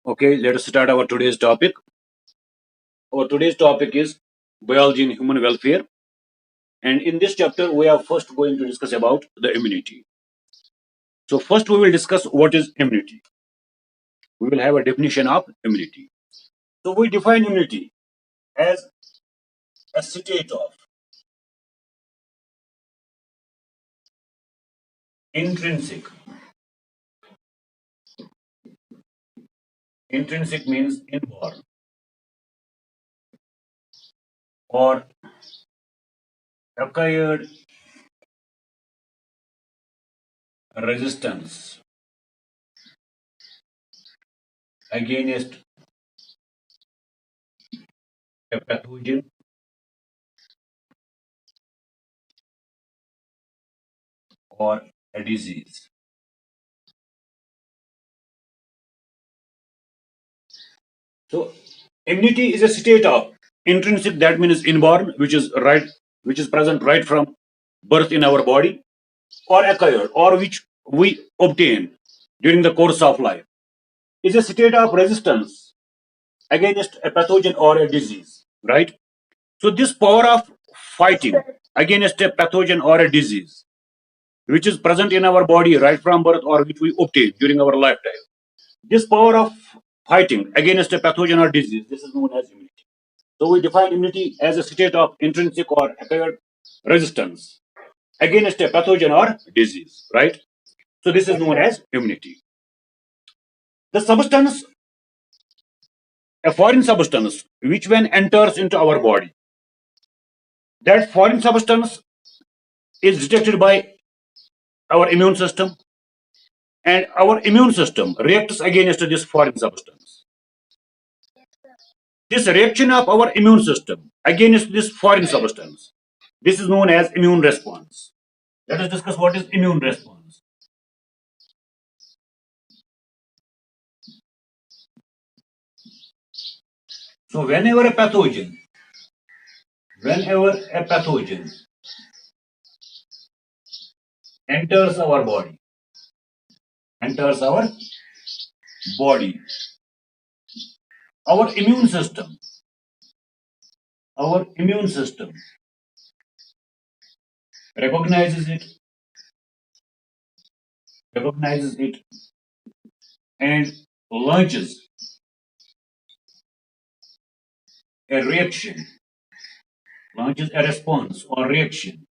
Okay, let us start our today's topic. Our today's topic is biology and human welfare. And in this chapter, we are first going to discuss about the immunity. So first we will discuss what is immunity. We will have a definition of immunity. So we define immunity as a state of intrinsic. Intrinsic means inborn or acquired resistance against a pathogen or a disease. So immunity is a state of intrinsic, that means inborn, which is present right from birth in our body, or acquired, or which we obtain during the course of life. Is a state of resistance against a pathogen or a disease, right? So this power of fighting against a pathogen or a disease, which is present in our body right from birth or which we obtain during our lifetime. This power of fighting against a pathogen or disease, this is known as immunity. So we define immunity as a state of intrinsic or acquired resistance against a pathogen or disease, right? So this is known as immunity. The substance, a foreign substance, which when enters into our body, that foreign substance is detected by our immune system, and our immune system reacts against this foreign substance. This reaction of our immune system against this foreign substance, this is known as immune response. Let us discuss what is immune response. So whenever a pathogen enters our body, enters body, our immune system, our immune system recognizes it, recognizes it, and launches a reaction, launches a response or reaction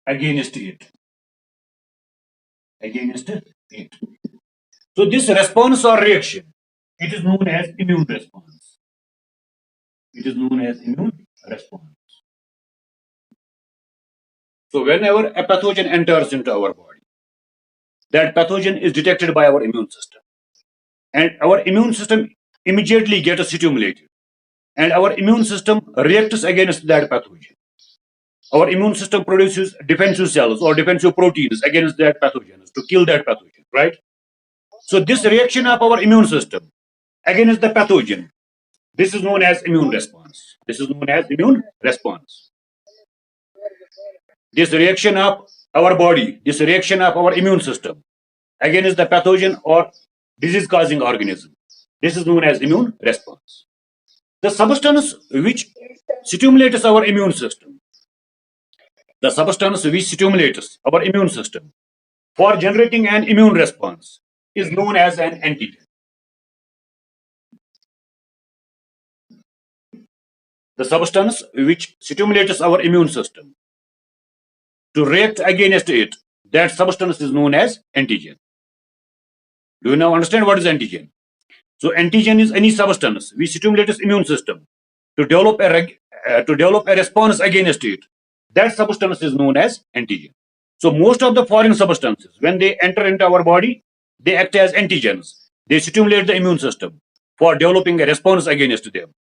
against it, against it. So this response or reaction, it is known as immune response. It is known as immune response. So whenever a pathogen enters into our body, that pathogen is detected by our immune system, and our immune system immediately gets stimulated, and our immune system reacts against that pathogen. Our immune system produces defensive cells or defensive proteins against that pathogen to kill that pathogen, right? So this reaction of our immune system against the pathogen, this is known as immune response. This is known as immune response. This reaction of our body, this reaction of our immune system against the pathogen or disease causing organism, this is known as immune response. The substance which stimulates our immune system, the substance which stimulates our immune system for generating an immune response is known as an antigen. The substance which stimulates our immune system to react against it, that substance is known as antigen. Do you now understand what is antigen? So antigen is any substance which stimulates immune system to develop a response against it. That substance is known as antigen. So most of the foreign substances, when they enter into our body, they act as antigens. They stimulate the immune system for developing a response against them.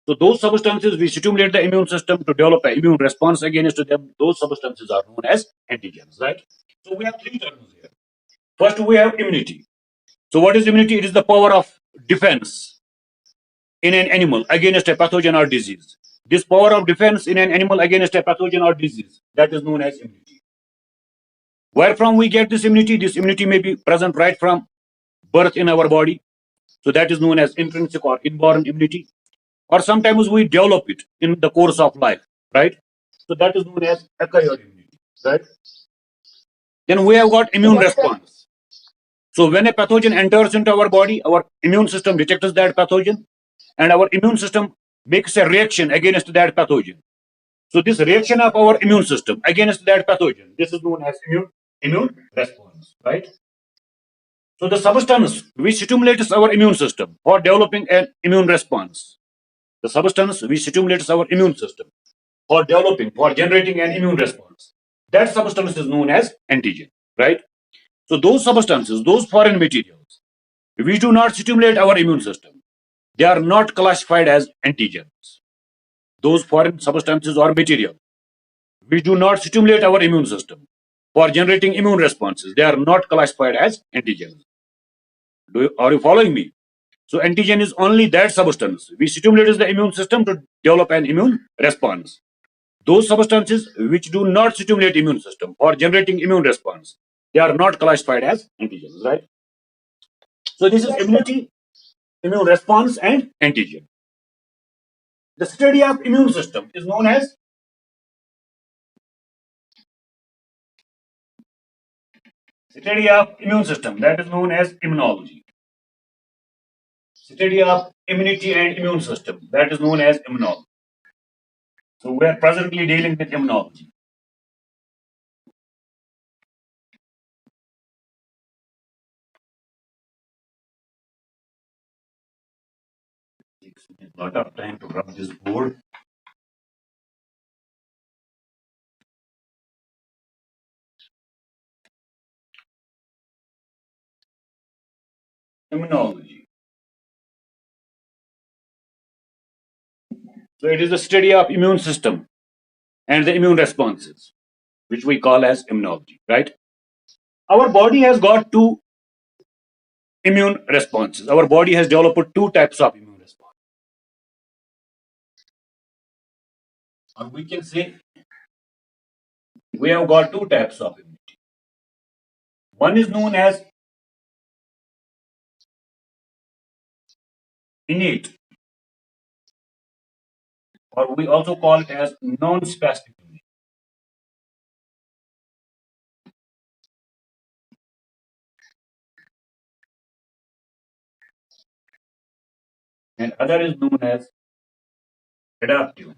So those substances which stimulate the immune system to develop an immune response against them, those substances are known as antigens, right? So we have three terms here. First, we have immunity. So what is immunity? It is the power of defense in an animal against a pathogen or disease. This power of defense in an animal against a pathogen or disease, that is known as immunity. Where from we get this immunity? This immunity may be present right from birth in our body. So that is known as intrinsic or inborn immunity. Or sometimes we develop it in the course of life, right? So that is known as acquired immunity, right? Then we have got immune response. So when a pathogen enters into our body, our immune system detects that pathogen, and our immune system makes a reaction against that pathogen. So this reaction of our immune system against that pathogen, this is known as immune response, right? So the substance which stimulates our immune system for developing an immune response, the substance which stimulates our immune system for developing, for generating an immune response, that substance is known as antigen, right? So those substances, those foreign materials, which do not stimulate our immune system, they are not classified as antigens. Those foreign substances or material which do not stimulate our immune system for generating immune responses, they are not classified as antigens. Are you following me? So antigen is only that substance which stimulates the immune system to develop an immune response. Those substances which do not stimulate immune system for generating immune response, they are not classified as antigens, right? So this is immunity, immune response, and antigen. The study of immune system is known as study of immune system, that is known as immunology. Study of immunity and immune system, that is known as immunology. So we are presently dealing with immunology. It takes me a lot of time to rub this board. Immunology. So it is the study of immune system and the immune responses, which we call as immunology, right? Our body has got two immune responses. Our body has developed two types of immune response. Or we can say we have got two types of immunity. One is known as innate, or we also call it as non-spastic immunity. And other is known as adaptive.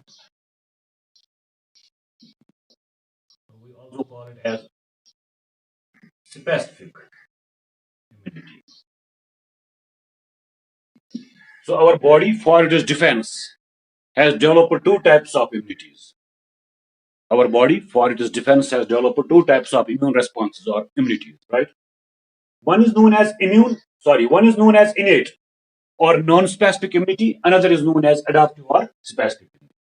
We also call it as specific immunity. So our body, for its defense, has developed two types of immunities. Our body, for its defense, has developed two types of immune responses or immunities, right? One is known as one is known as innate or non-spastic immunity. Another is known as adaptive or spastic immunity.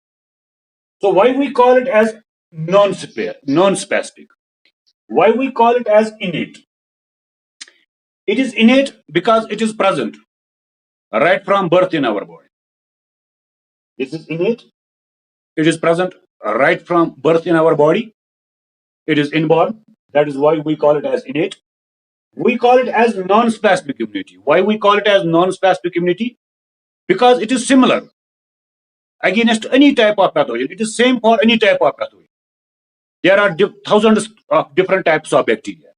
So why we call it as non-spastic? Why we call it as innate? It is innate because it is present right from birth in our body. This is innate. It is present right from birth in our body. It is inborn. That is why we call it as innate. We call it as non-spastic immunity. Why we call it as non-spastic immunity? Because it is similar against any type of pathogen. It is same for any type of pathogen. There are thousands of different types of bacteria.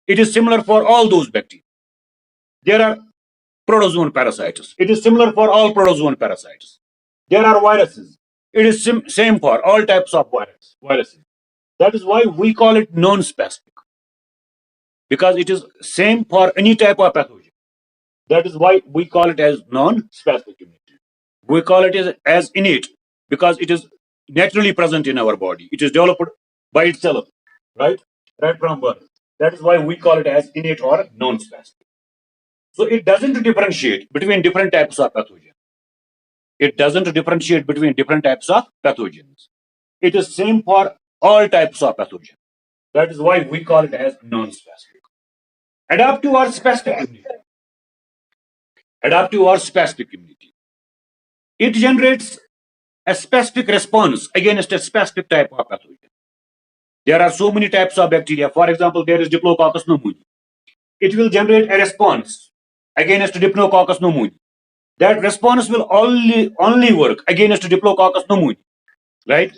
It is similar for all those bacteria. There are protozoan parasites. It is similar for all protozoan parasites. There are viruses. It is same for all types of viruses. That is why we call it non-spastic. Because it is same for any type of pathogen. That is why we call it as non-spastic immunity. We call it as innate because it is naturally present in our body. It is developed by itself, right? Right from birth. That is why we call it as innate or non-spastic. So it doesn't differentiate between different types of pathogens. It doesn't differentiate between different types of pathogens. It is same for all types of pathogens. That is why we call it as non-spastic. Adaptive or spastic immunity. Adaptive or spastic immunity. It generates a specific response against a specific type of pathogen. There are so many types of bacteria. For example, there is Diplococcus pneumoniae. It will generate a response against Diplococcus pneumoniae. That response will only work against Diplococcus pneumoniae, right?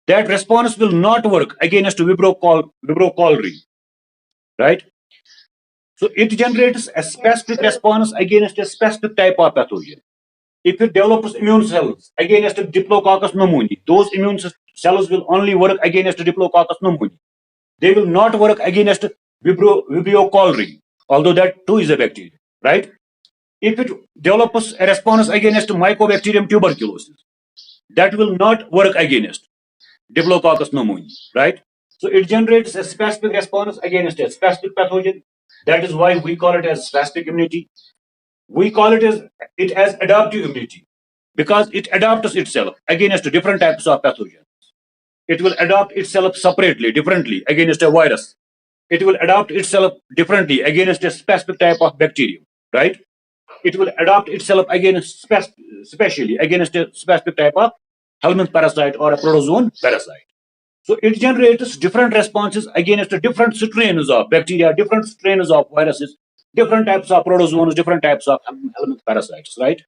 That response will not work against Vibrio cholerae, right? So it generates a specific response against a specific type of pathogen. If it develops immune cells against Diplococcus pneumoniae, those immune cells will only work against Diplococcus pneumoniae. They will not work against Vibrio cholerae, although that too is a bacteria, right? If it develops a response against Mycobacterium tuberculosis, that will not work against Diplococcus pneumoniae, right? So it generates a specific response against a specific pathogen. That is why we call it as specific immunity. We call it as adaptive immunity because it adapts itself against different types of pathogens. It will adapt itself separately, differently against a virus. It will adapt itself differently against a specific type of bacterium, right? It will adapt itself against specially against a specific type of helminth parasite or a protozoan parasite. So it generates different responses against different strains of bacteria, different strains of viruses, different types of protozoans, different types of helminth parasites, right?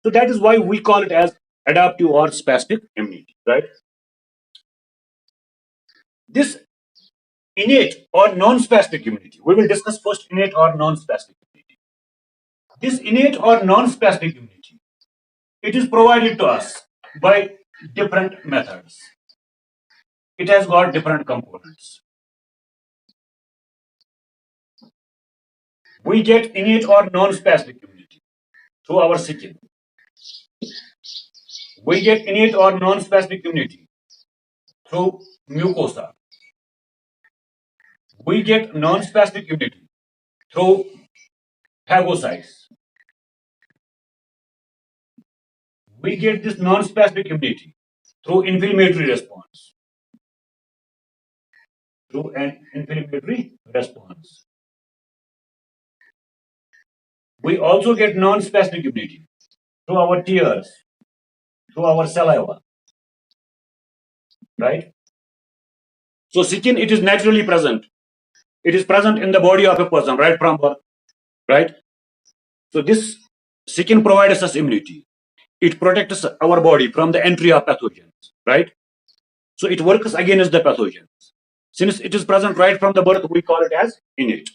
So that is why we call it as adaptive or specific immunity, right? This innate or non-specific immunity. We will discuss first innate or non-specific immunity. This innate or non-specific immunity, it is provided to us by different methods. It has got different components. We get innate or non-specific immunity through our skin. We get innate or non-specific immunity through mucosa. We get non-specific immunity through phagocytes. We get this non-specific immunity through inflammatory response. Through an inflammatory response. We also get non-specific immunity through our tears, through our saliva, right? So skin, it is naturally present. It is present in the body of a person right from birth, right? So this skin provides us immunity. It protects our body from the entry of pathogens, right? So it works against the pathogens. Since it is present right from the birth, we call it as innate.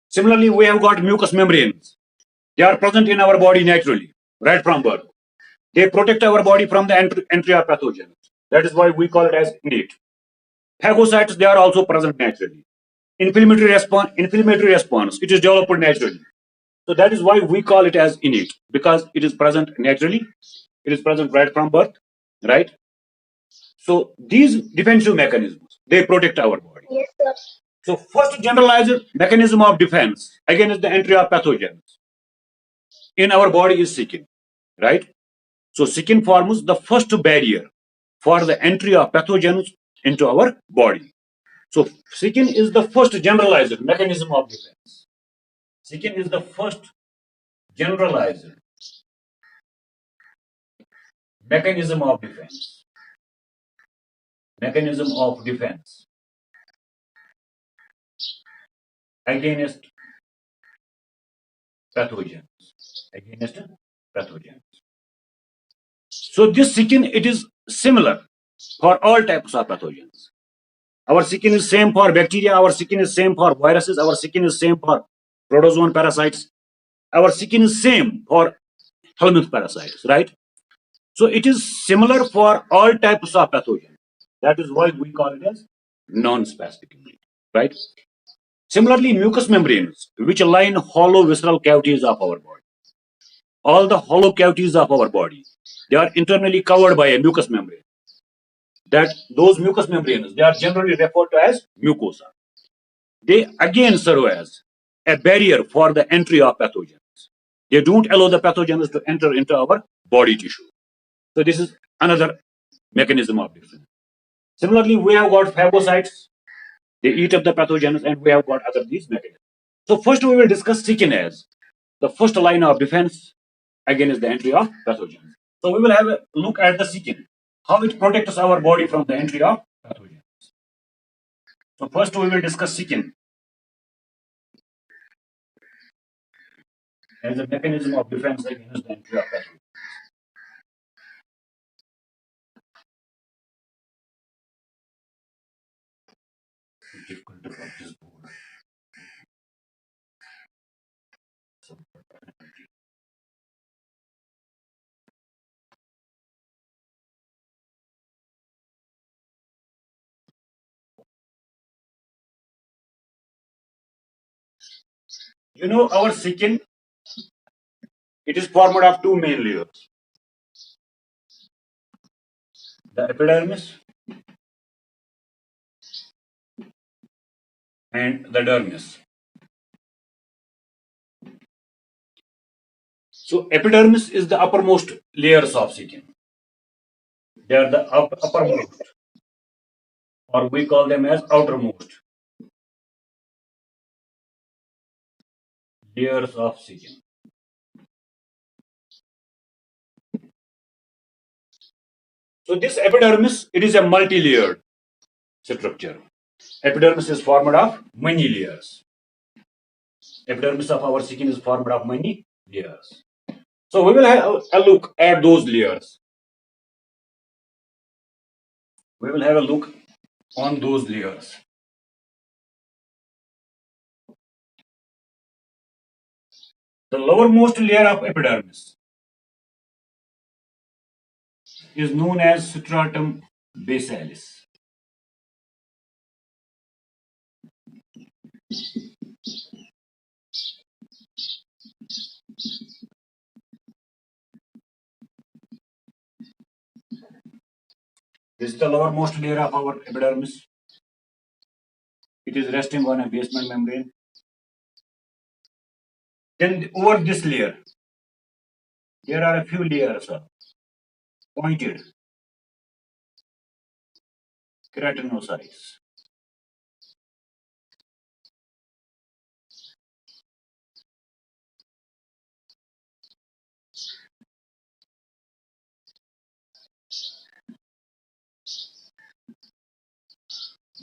Similarly, we have got mucous membranes. They are present in our body naturally, right from birth. They protect our body from the entry of pathogens. That is why we call it as innate. Phagocytes, they are also present naturally. Inflammatory response, it is developed naturally. So that is why we call it as innate, because it is present naturally. It is present right from birth, right? So these defensive mechanisms, they protect our body. Yes, sir. So first generalized mechanism of defense against the entry of pathogens in our body is skin, right? So skin forms the first barrier for the entry of pathogens into our body. So skin is the first generalized mechanism of defense. Skin is the first generalized mechanism of defense. Mechanism of defense against pathogens. Against pathogens. So this skin, it is similar for all types of pathogens. Our skin is same for bacteria, our skin is same for viruses, our skin is same for protozoan parasites. Our skin is same for helminth parasites, right? So it is similar for all types of pathogens. That is why we call it as non-specific immunity, right? Similarly, mucous membranes, which line hollow visceral cavities of our body. All the hollow cavities of our body, they are internally covered by a mucous membrane. That those mucous membranes, they are generally referred to as mucosa. They again serve as a barrier for the entry of pathogens. They don't allow the pathogens to enter into our body tissue. So this is another mechanism of defense. Similarly, we have got phagocytes. They eat up the pathogens, and we have got other these mechanisms. So first we will discuss skin as the first line of defense against the entry of pathogens. So we will have a look at the skin, how it protects our body from the entry of pathogens. So first we will discuss skin as a mechanism of defense against the entry of pathogens. Difficult to cut this board. You know, our skin, it is formed of two main layers, the epidermis and the dermis. So epidermis is the uppermost layers of skin. They are the uppermost, or we call them as outermost layers of skin. So this epidermis, it is a multi-layered structure. Epidermis is formed of many layers. Epidermis of our skin is formed of many layers. So we will have a look at those layers. We will have a look on those layers. The lowermost layer of epidermis is known as stratum basalis. This is the lowermost layer of our epidermis. It is resting on a basement membrane. Then over this layer, there are a few layers pointed keratinocytes.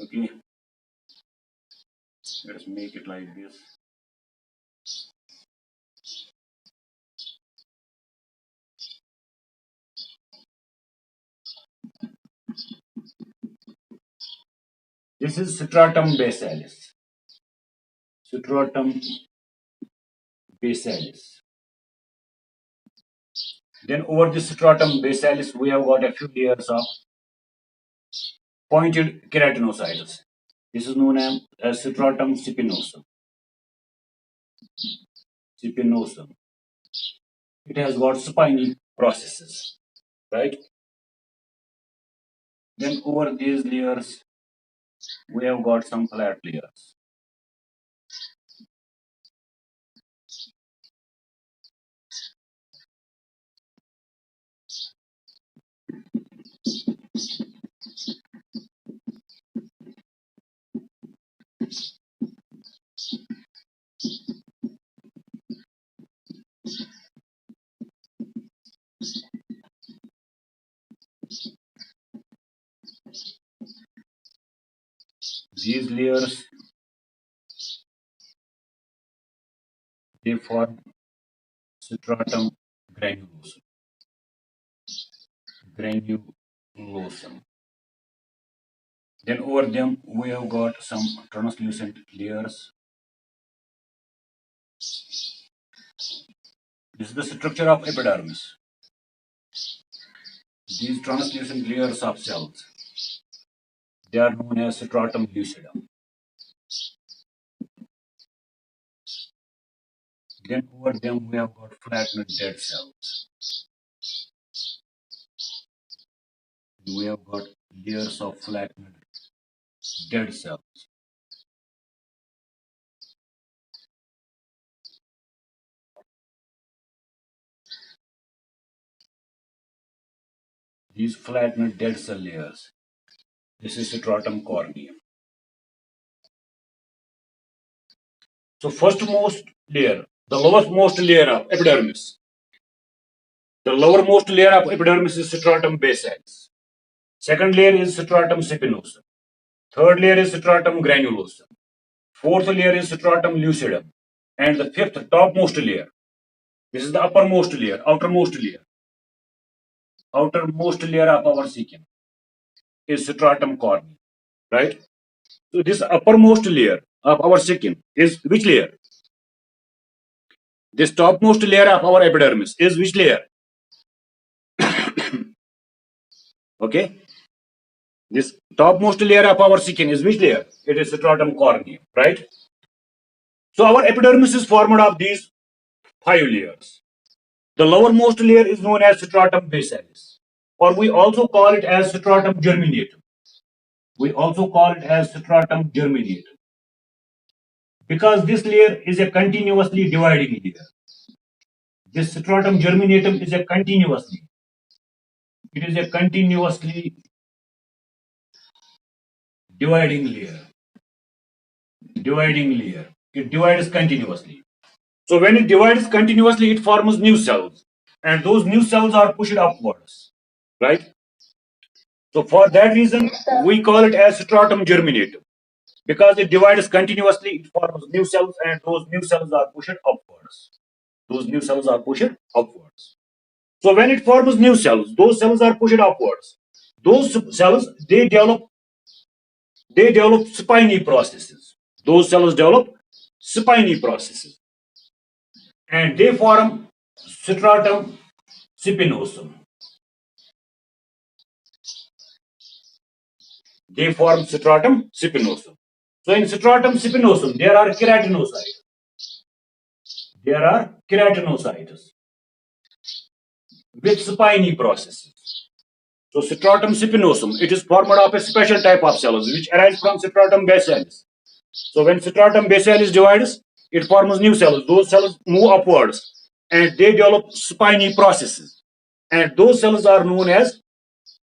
Okay, let's make it like this. This is stratum basalis. Stratum basalis. Then over the stratum basalis, we have got a few layers of pointed keratinocytes. This is known as stratum spinosum. Spinosum. It has got spiny processes, right? Then over these layers, we have got some flat layers. These layers, they form stratum granulosum. Granulosum. Then over them, we have got some translucent layers. This is the structure of epidermis. These translucent layers of cells, they are known as stratum lucidum. Then over them, we have got flattened dead cells. We have got layers of flattened dead cells. These flattened dead cell layers. This is stratum corneum. So firstmost layer, the lowermost layer of epidermis. The lowermost layer of epidermis is stratum basalis. Second layer is stratum spinosum. Third layer is stratum granulosum. Fourth layer is stratum lucidum. And the fifth, topmost layer. This is the uppermost layer, outermost layer of our skin is stratum corneum, right? So this uppermost layer of our skin is which layer? This topmost layer of our epidermis is which layer? Okay. This topmost layer of our skin is which layer? It is stratum corneum, right? So our epidermis is formed of these 5 layers. The lowermost layer is known as stratum basalis, or we also call it as stratum germinatum. We also call it as stratum germinatum because this layer is a continuously dividing layer. This stratum germinatum is a continuously, it is a continuously dividing layer. Dividing layer. It divides continuously. So when it divides continuously, it forms new cells, and those new cells are pushed upwards, right? So for that reason, we call it as stratum germinatum because it divides continuously. It forms new cells, and those new cells are pushed upwards. Those new cells are pushed upwards. So when it forms new cells, those cells are pushed upwards. Those cells they develop spiny processes. Those cells develop spiny processes, and they form stratum spinosum. They form stratum spinosum. So in stratum spinosum, there are keratinocytes. There are keratinocytes with spiny processes. So stratum spinosum, it is formed of a special type of cells which arise from stratum basalis. So when stratum basalis divides, it forms new cells. Those cells move upwards and they develop spiny processes. And those cells are known as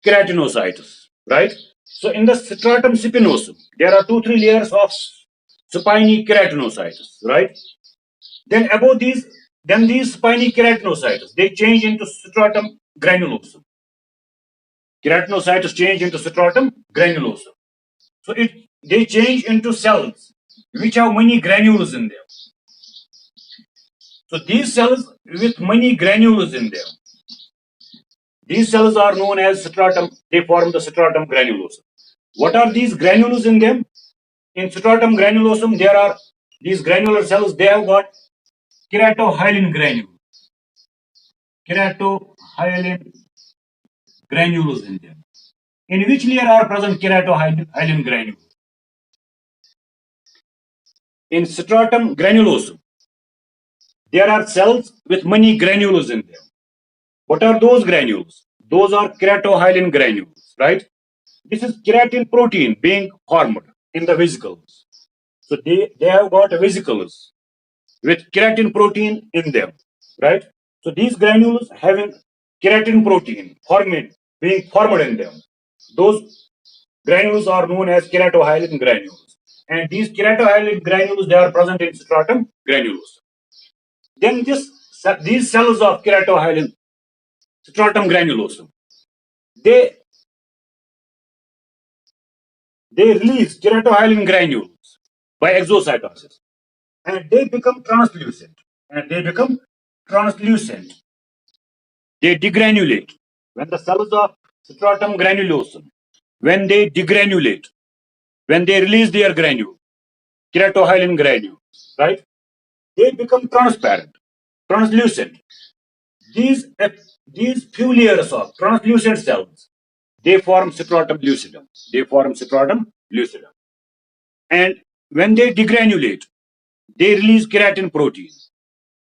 keratinocytes, right? So in the stratum spinosum, there are 2-3 layers of spiny keratinocytes, right? Then above these, then these spiny keratinocytes, they change into stratum granulosum. Keratinocytes change into stratum granulosum. So they change into cells which have many granules in them. So these cells with many granules in them, these cells are known as stratum, they form the stratum granulosum. What are these granules in them? In stratum granulosum, there are these granular cells, they have got keratohyalin granules. Keratohyalin granules in them. In which layer are present keratohyalin granules? In stratum granulosum, there are cells with many granules in them. What are those granules? Those are keratohyalin granules, right? This is keratin protein being formed in the vesicles. So they have got vesicles with keratin protein in them, right? So these granules having keratin protein being formed in them. Those granules are known as keratohyalin granules. And these keratohyalin granules, they are present in stratum granules. Then these cells of keratohyalin stratum granulosum, they release keratohyalin granules by exocytosis, and they become translucent. They degranulate. When the cells of stratum granulosum, when they degranulate, when they release their granule, keratohyalin granules, right? They become transparent, translucent. These few layers of translucent cells, they form stratum lucidum. And when they degranulate, they release keratin protein.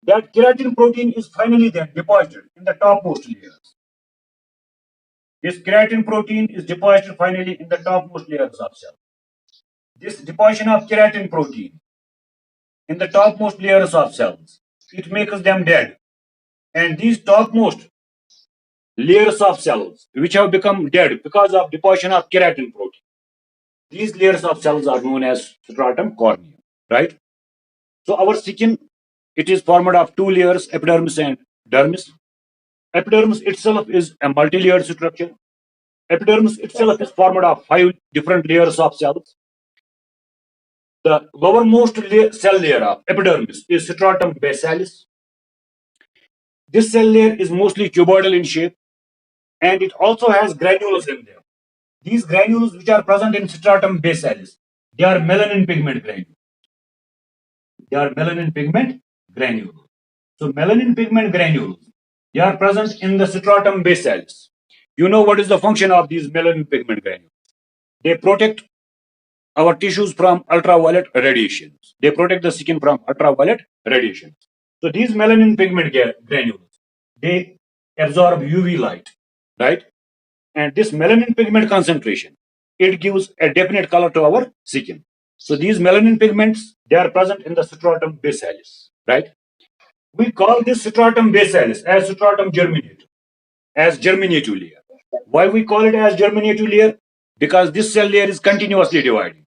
That keratin protein is finally then deposited in the topmost layers. This keratin protein is deposited finally in the topmost layers of cell. This deposition of keratin protein in the topmost layers of cells, it makes them dead. And these topmost layers of cells, which have become dead because of deposition of keratin protein, these layers of cells are known as stratum corneum, right? So our skin, it is formed of 2 layers, epidermis and dermis. Epidermis itself is a multi-layered structure. Epidermis itself is formed of 5 different layers of cells. The lowermost cell layer of epidermis is stratum basalis. This cell layer is mostly cuboidal in shape, and it also has granules in there. These granules, which are present in stratum basalis, they are melanin pigment granules. They are melanin pigment granules. So melanin pigment granules, they are present in the stratum basalis. You know what is the function of these melanin pigment granules? They protect our tissues from ultraviolet radiations. They protect the skin from ultraviolet radiations. So these melanin pigment granules, they absorb UV light, right? And this melanin pigment concentration, it gives a definite color to our skin. So these melanin pigments, they are present in the stratum basalis, right? We call this stratum basalis as stratum germinatum, as germinative layer. Why we call it as germinative layer? Because this cell layer is continuously dividing.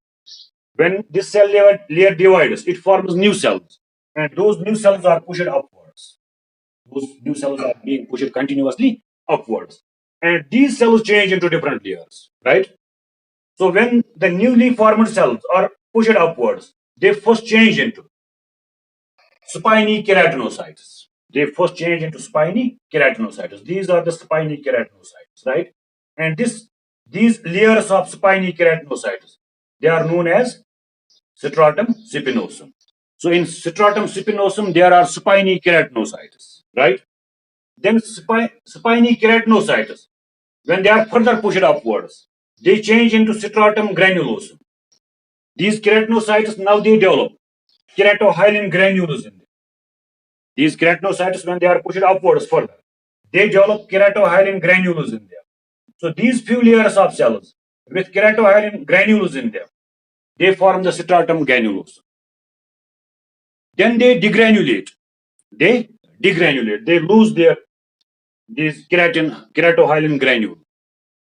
When this cell layer divides, it forms new cells, and those new cells are pushed upwards. Those new cells are being pushed continuously upwards, and these cells change into different layers, right? So when the newly formed cells are pushed upwards, they first change into spiny keratinocytes. They first change into spiny keratinocytes. These are the spiny keratinocytes, right? And these layers of spiny keratinocytes, they are known as stratum spinosum. So in stratum spinosum, there are spiny keratinocytes, right? Then spiny keratinocytes, when they are further pushed upwards, they change into stratum granulosum. These keratinocytes, now they develop keratohyalin granules in them. These keratinocytes, when they are pushed upwards further, they develop keratohyalin granules in them. So these few layers of cells with keratohyalin granules in them, they form the stratum granulosum. Then they degranulate. They degranulate. They lose these keratohyalin granules,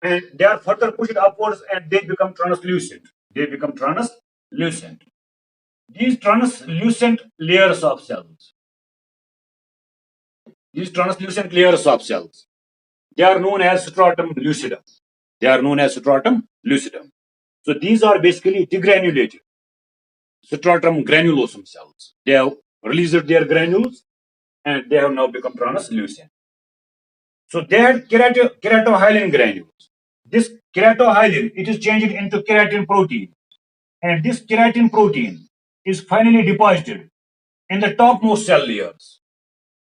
and they are further pushed upwards, and they become translucent. They become translucent. These translucent layers of cells, these translucent layers of cells, they are known as stratum lucidum. They are known as stratum lucidum. So these are basically degranulated stratum granulosum cells. They have released their granules, and they have now become translucent. So they had keratohyalin granules. This keratohyalin, it is changed into keratin protein, and this keratin protein is finally deposited in the topmost cell layers.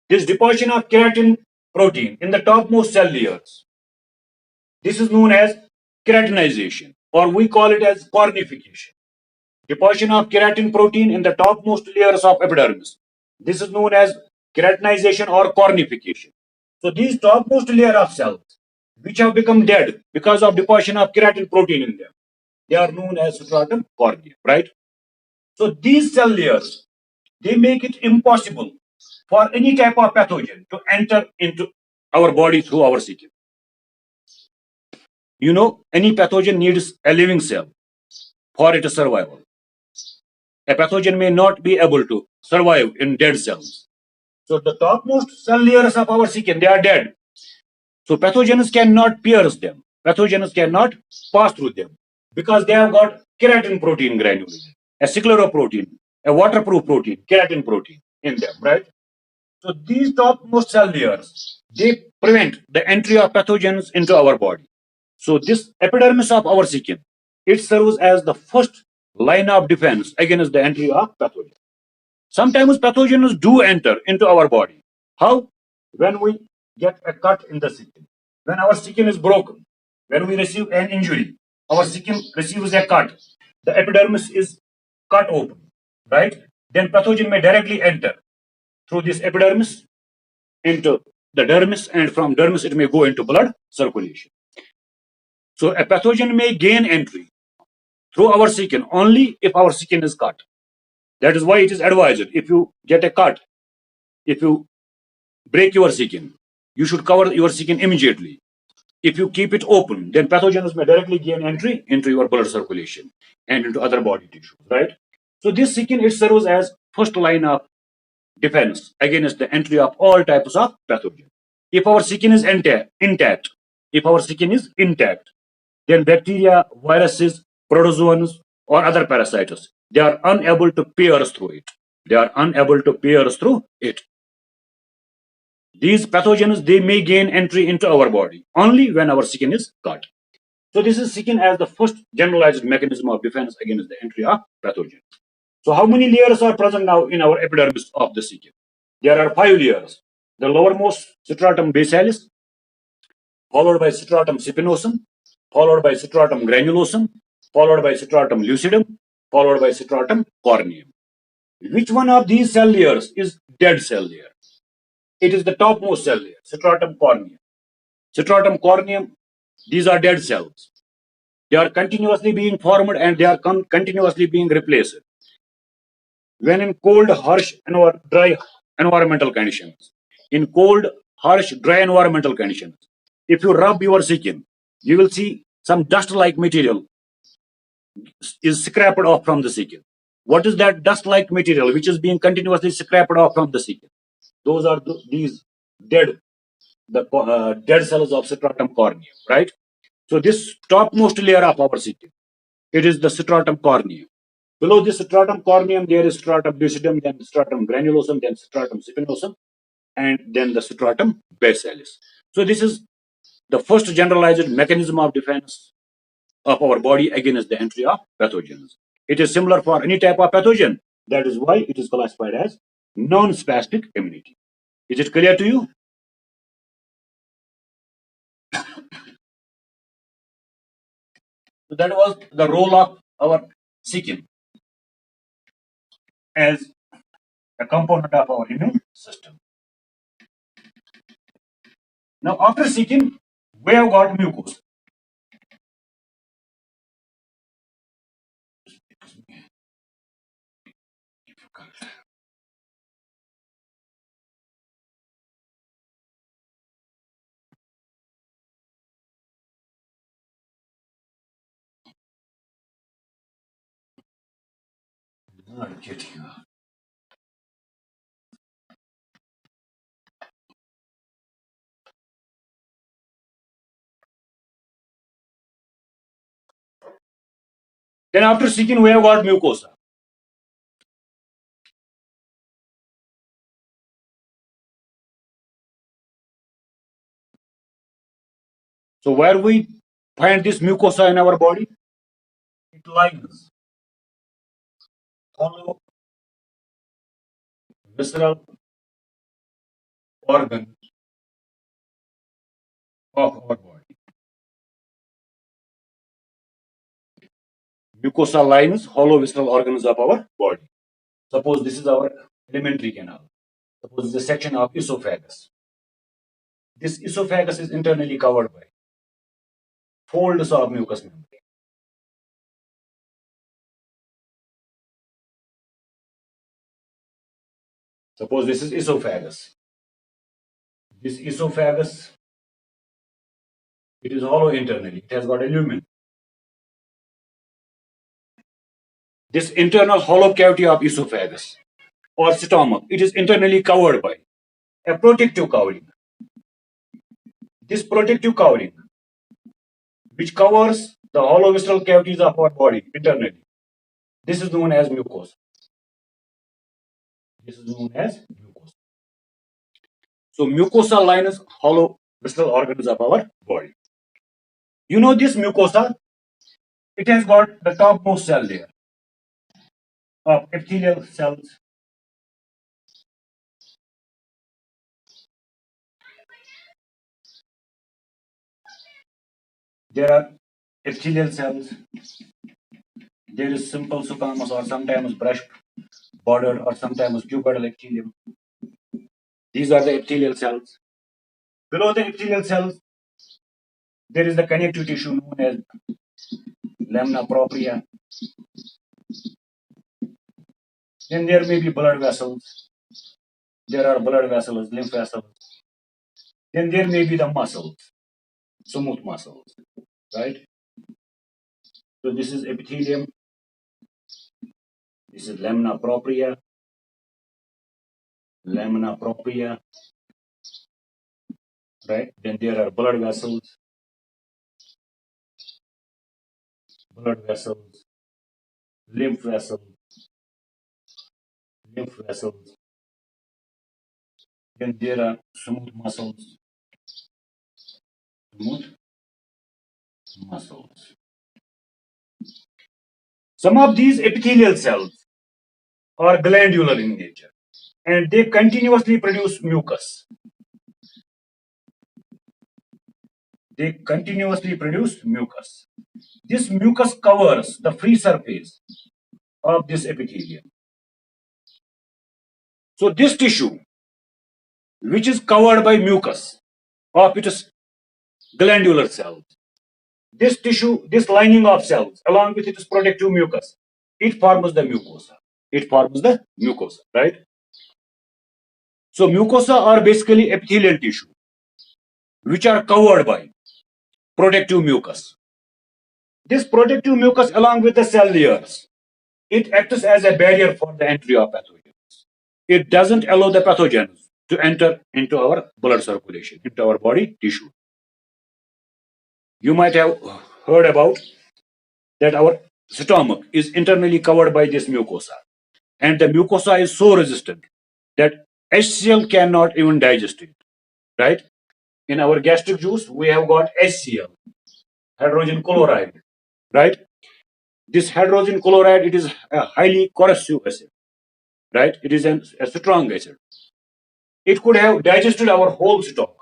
This deposition of keratin protein in the topmost cell layers, this is known as keratinization, or we call it as cornification. Deposition of keratin protein in the topmost layers of epidermis. This is known as keratinization or cornification. So these topmost layer of cells, which have become dead because of deposition of keratin protein in them, they are known as stratum corneum, right? So these cell layers, they make it impossible for any type of pathogen to enter into our body through our skin. You know, any pathogen needs a living cell for its survival. A pathogen may not be able to survive in dead cells. So the topmost cell layers of our skin, they are dead. So pathogens cannot pierce them. Pathogens cannot pass through them because they have got keratin protein granules, a scleroprotein, a waterproof protein, keratin protein in them, right? So these topmost cell layers, they prevent the entry of pathogens into our body. So this epidermis of our skin, it serves as the first line of defense against the entry of pathogens. Sometimes pathogens do enter into our body. How? When we get a cut in the skin, when our skin is broken, when we receive an injury, our skin receives a cut, the epidermis is cut open, right? Then pathogen may directly enter through this epidermis into the dermis, and from dermis it may go into blood circulation. So a pathogen may gain entry through our skin only if our skin is cut. That is why it is advised, if you get a cut, if you break your skin, you should cover your skin immediately. If you keep it open, then pathogens may directly gain entry into your blood circulation and into other body tissues, right? So this skin, it serves as first line of defense against the entry of all types of pathogens. If our skin is intact, if our skin is intact. Then bacteria, viruses, protozoans, or other parasites, they are unable to pierce through it. They are unable to pierce through it. These pathogens, they may gain entry into our body only when our skin is cut. So this is skin as the first generalized mechanism of defense against the entry of pathogens. So how many layers are present now in our epidermis of the skin? There are 5 layers. The lowermost stratum basalis, followed by stratum spinosum, followed by stratum granulosum, followed by stratum lucidum, followed by stratum corneum. Which one of these cell layers is dead cell layer? It is the topmost cell layer, stratum corneum. Stratum corneum, these are dead cells. They are continuously being formed and they are continuously being replaced. When in cold, harsh, or dry environmental conditions, in cold, harsh, dry environmental conditions, if you rub your skin, you will see some dust-like material is scraped off from the skin. What is that dust-like material which is being continuously scraped off from the skin? Those are these dead, dead cells of stratum corneum, right? So this topmost layer of our skin, it is the stratum corneum. Below this stratum corneum, there is stratum lucidum, then stratum granulosum, then stratum spinosum, and then the stratum basalis. So this is the first generalized mechanism of defense of our body against the entry of pathogens. It is similar for any type of pathogen. That is why it is classified as non-spastic immunity. Is it clear to you? So that was the role of our skin as a component of our immune system. Now, after skin, we have got mucosa. Not getting. Then after skin, we have got mucosa. So where we find this mucosa in our body? It lines hollow visceral organ of our body. Mucosa lines hollow visceral organs of our body. Suppose this is our alimentary canal. Suppose this is a section of esophagus. This esophagus is internally covered by folds of mucous membrane. Suppose this is esophagus. This esophagus, it is hollow internally. It has got a lumen. This internal hollow cavity of esophagus or stomach, it is internally covered by a protective covering. This protective covering, which covers the hollow visceral cavities of our body internally, this is known as mucosa. This is known as mucosa. So mucosa lines hollow visceral organs of our body. You know this mucosa, it has got the topmost cell layer of epithelial cells. There are epithelial cells. There is simple squamous or sometimes brushed, bordered, or sometimes cuboidal epithelium. These are the epithelial cells. Below the epithelial cells, there is the connective tissue known as lamina propria. Then there may be blood vessels. There are blood vessels, lymph vessels. Then there may be the muscles, smooth muscles, right? So this is epithelium. This is lamina propria. Lamina propria, right? Then there are blood vessels. blood vessels, lymph vessels, lymph vessels. Then there are smooth muscles, smooth muscles. Some of these epithelial cells are glandular in nature and they continuously produce mucus. They continuously produce mucus. This mucus covers the free surface of this epithelium. So this tissue, which is covered by mucus of its glandular cells, this tissue, this lining of cells, along with its protective mucus, it forms the mucosa. It forms the mucosa, right? So mucosa are basically epithelial tissue, which are covered by protective mucus. This protective mucus, along with the cell layers, it acts as a barrier for the entry of pathogens. It doesn't allow the pathogens to enter into our blood circulation, into our body tissue. You might have heard about that our stomach is internally covered by this mucosa, and the mucosa is so resistant that HCl cannot even digest it, right? In our gastric juice, we have got HCl, hydrogen chloride, right? This hydrogen chloride, it is a highly corrosive acid, right? It is a strong acid. It could have digested our whole stomach.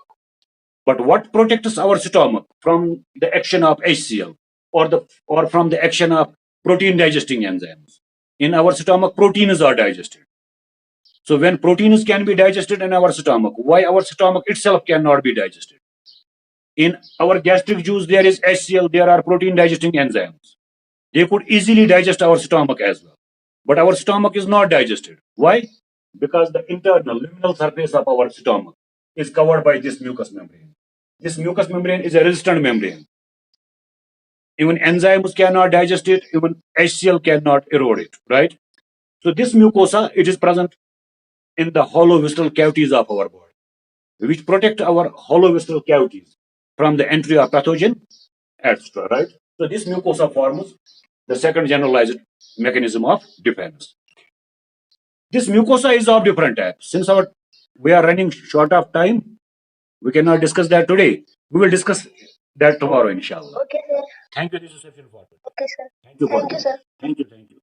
But what protects our stomach from the action of HCl or from the action of protein digesting enzymes? In our stomach, proteins are digested. So when proteins can be digested in our stomach, why our stomach itself cannot be digested? In our gastric juice, there is HCl, there are protein digesting enzymes. They could easily digest our stomach as well. But our stomach is not digested. Why? Because the internal luminal surface of our stomach is covered by this mucous membrane. This mucous membrane is a resistant membrane. Even enzymes cannot digest it, even HCl cannot erode it, right? So this mucosa, it is present in the hollow visceral cavities of our body, which protect our hollow visceral cavities from the entry of pathogen, etc. Right? So this mucosa forms the second generalized mechanism of defense. This mucosa is of different types. Since we are running short of time, we cannot discuss that today. We will discuss that tomorrow, inshallah. Okay, sir. Thank you. This is sufficient for today. Okay, sir. Thank you. Thank you, sir. Thank you. Thank you.